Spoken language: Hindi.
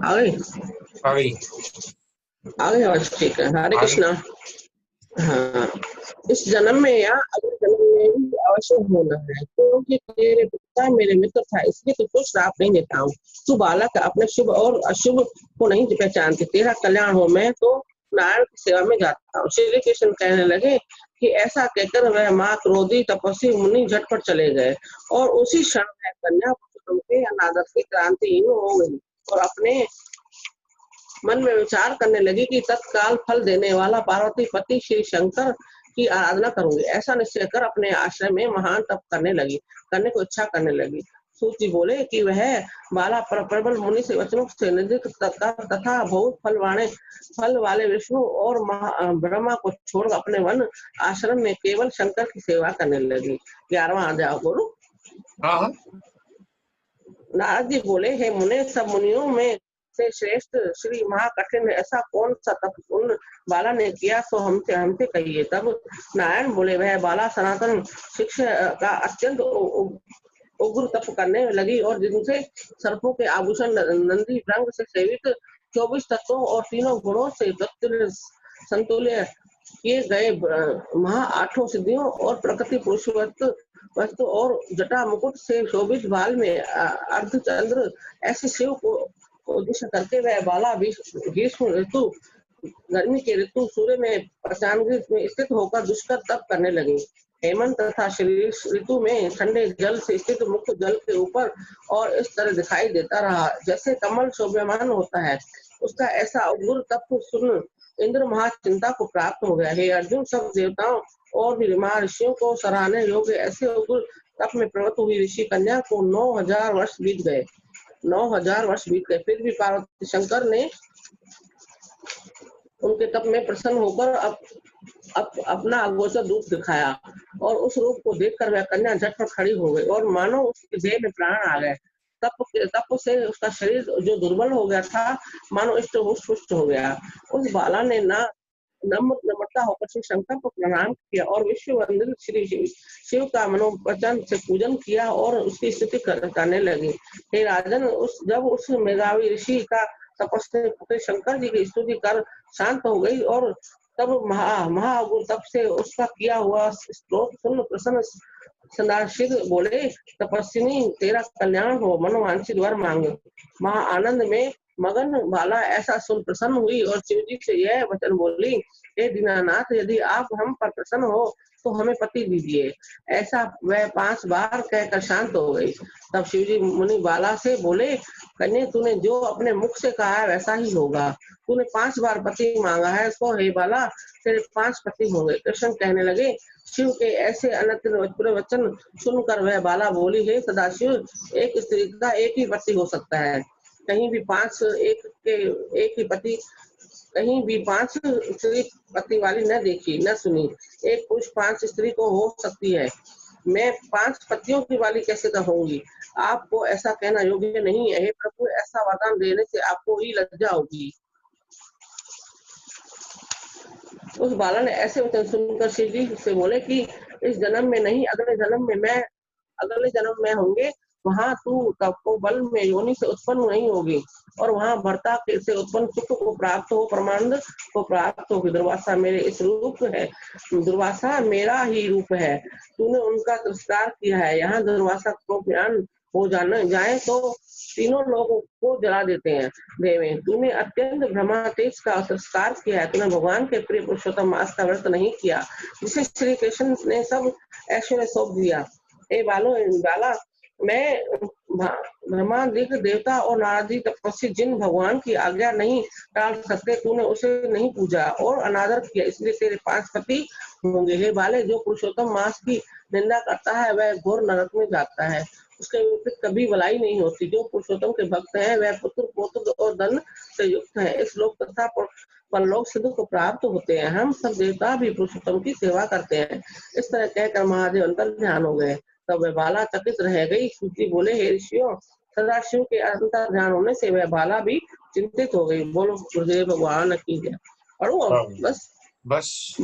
आ गई। आ गई। आ गई आवाज, ठीक है। हरे आ गई। कृष्णा। हाँ, इस जन्म में या अगले जन्म में भी अवश्य होना है, क्योंकि तेरे पिता मेरे मित्र था, इसलिए तुझको श्राप नहीं देता हूँ। तू बालक अपने शुभ और अशुभ को नहीं पहचानती, तेरा कल्याण हो। मैं तो नारायण की सेवा में जाता हूँ। श्री कृष्ण कहने लगे कि ऐसा कहकर वह माँ क्रोधी तपस्वी मुनि झटपट चले गए, और उसी क्षण वह कन्या पुरुषोत्तम के अनादर से क्रांतिहीन हो गई और अपने मन में विचार करने लगी कि तत्काल फल देने वाला पार्वती पति श्री शंकर की आराधना करूंगी। ऐसा निश्चय कर अपने आश्रम में महान तप करने को इच्छा करने लगी। सूत जी बोले कि वह बाला प्रबल मुनि से वचनों से निंदित तथा बहुत फल वाले विष्णु और ब्रह्मा को छोड़ अपने वन आश्रम में केवल शंकर की सेवा करने लगी। 11वां अध्याय बोलो। हाँ। नारद जी बोले, हे मुने, सब मुनियों में से श्रेष्ठ श्री महाकठिन ऐसा कौन सा तप उन बाला ने किया, सो हमसे हमसे कहिए। तब नारायण बोले, वह बाला सनातन शिक्षा का अत्यंत उग्र तप करने लगी, और जिनसे सर्पों के आभूषण नंदी रंग से सेवित 24 तत्वों और तीनों गुणों से संतुल्य किए गए महा 8 सिद्धियों और प्रकृति वस्तु और जटा मुकुट से शोभित बाल में अर्धचंद्र ऐसे शिव को उद्देश्य करके वह बाला ग्रीष्म ऋतु, गर्मी के ऋतु सूर्य में प्रशांत में स्थित होकर दुष्कर तप करने लगी। हेमंत तथा ऋतु में ठंडे जल से स्थित मुख्य जल के ऊपर और इस तरह दिखाई देता रहा जैसे कमल शोभ्यमान होता है। उसका ऐसा उग्र तप सुन इंद्र महाचिंता को प्राप्त हो गया। हे अर्जुन, सब देवताओं और भी महर्षियों को सराहने योग्य ऐसे उग्र तप में प्रवृत्त हुई ऋषि कन्या को 9000 वर्ष बीत गए। 9000 वर्ष बीत गए, फिर भी पार्वती शंकर ने उनके तप में प्रसन्न होकर अपना अगोचर रूप दिखाया, और उस रूप को देखकर वह कन्या झटपट खड़ी हो गई और मानो उसके देह में प्राण आ गए। तप से उसका शरीर जो दुर्बल हो गया था, मानो पुष्ट हो गया। उस बाला ने नम्रता होकर श्री शंकर को प्रणाम किया और विश्व वंदित श्री शिव का मनोवचन से पूजन किया और उसकी स्तुति करने लगी। हे राजन, जब उस मेधावी ऋषि का तपस्वी पुत्र शंकर जी की स्तुति कर शांत हो गई, और तब महाअघोर तप से उसका किया हुआ श्लोक सुन प्रसन्न सदाशिव बोले, तपस्विनी, तेरा कल्याण हो, मनोवांछित वर मांगे। महा आनंद में मगन बाला ऐसा सुन प्रसन्न हुई और शिव जी से यह वचन बोली, हे दीनानाथ, यदि आप हम पर प्रसन्न हो तो हमें पति दीजिए। ऐसा वह 5 बार कहकर शांत हो गई। तब शिव जी मुनि बाला से बोले, कन्या, तूने जो अपने मुख से कहा है वैसा ही होगा। तूने 5 बार पति मांगा है, तो हे बाला, तेरे 5 पति होंगे। कृष्ण कहने लगे, शिव के ऐसे अनंत वचन सुनकर वह बाला बोली, हे सदाशिव, एक स्त्री का एक ही पति हो सकता है, कहीं भी 5 एक ही पति, कहीं भी 5 स्त्री पति वाली न देखी न सुनी। एक पुरुष 5 स्त्री को हो सकती है, मैं 5 पतियों की वाली कैसे कहूंगी? आपको ऐसा कहना योग्य नहीं है। हे प्रभु, ऐसा वरदान देने से आपको ही लज्जा होगी। उस बाला ने ऐसे वचन सुनकर शिव जी से बोले कि इस जन्म में नहीं, अगले जन्म में होंगे। वहाँ तू तपोबल में योनि से उत्पन्न नहीं होगी, और वहाँ भर्ता से उत्पन्न सुख को प्राप्त हो, परमानंद को प्राप्त होगी। दुर्वासा मेरे इस रूप है, दुर्वासा मेरा ही रूप है। तूने उनका तिरस्कार किया है। यहाँ दुर्वासा को ज्ञान हो जाए तो तीनों लोगों को जला देते हैं। देवे, तूने अत्यंत ब्रह्मातेज का तिरस्कार किया है। तूने भगवान के प्रिय पुरुषोत्तम मास का व्रत नहीं किया, जिसे श्री कृष्ण ने सब ऐश्वर्य सौंप दिया। हे बाला, मैं ब्रह्मादिक देवता और नारदी तपस्वी जिन भगवान की आज्ञा नहीं टाल सकते, तूने उसे नहीं पूजा और अनादर किया, इसलिए तेरे 5 पति होंगे। हे बाले, जो पुरुषोत्तम मास की निंदा करता है वह घोर नरक में जाता है, उसके विपरीत कभी भलाई नहीं होती। जो पुरुषोत्तम के भक्त हैं वह पुत्र पौत्र और धन से युक्त है, इस लोक तथा परलोक सिद्ध को प्राप्त होते हैं। हम सब देवता भी पुरुषोत्तम की सेवा करते हैं। इस तरह कहकर महादेव अंतर ध्यान हो गए। तब वह बाला चकित रह गई। सूची बोले, हे ऋषियों, सदाशिव के अंतर ध्यान होने से वह बाला भी चिंतित हो गई। बोलो गुरुदेव भगवान की जय। पढ़ो हाँ, बस।